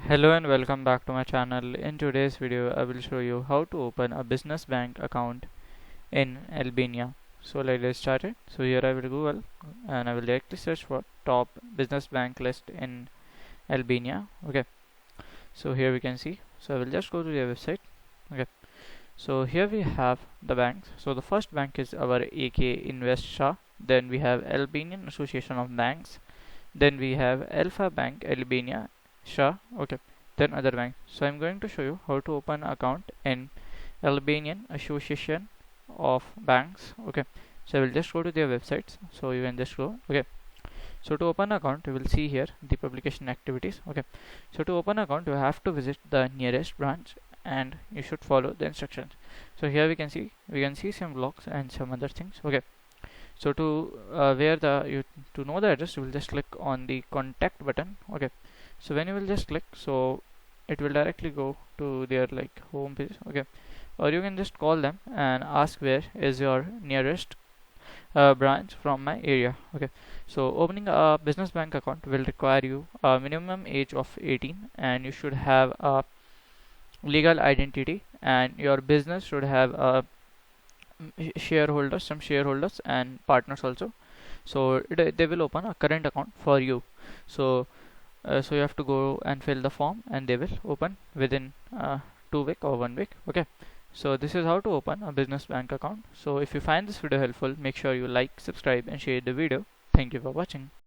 Hello and welcome back to my channel. In today's video I will show you how to open a business bank account in Albania. So let's get started. So here I will Google and I will directly search for top business bank list in Albania. Okay, so here we can see. So I will just go to their website. Okay, so here we have the banks. So the first bank is our AK Invest Shah. Then we have Albanian Association of Banks. Then we have Alpha Bank Albania Shah. Okay, then other bank. So I'm going to show you how to open an account in Albanian Association of Banks. Okay, so I will just go to their websites, so you can just go. Okay, so to open an account you will see here the publication activities. Okay, so to open an account you have to visit the nearest branch and you should follow the instructions. So here we can see some blocks and some other things. Okay, so to know the address you will just click on the contact button. Okay, so when you will just click, so it will directly go to their like home page. Okay, or you can just call them and ask where is your nearest branch from my area. Okay, so opening a business bank account will require you a minimum age of 18 and you should have a legal identity and your business should have a some shareholders and partners also. So they will open a current account for you. So you have to go and fill the form and they will open within 2 week or 1 week. Okay, so this is how to open a business bank account. So if you find this video helpful, make sure you like, subscribe and share the video. Thank you for watching.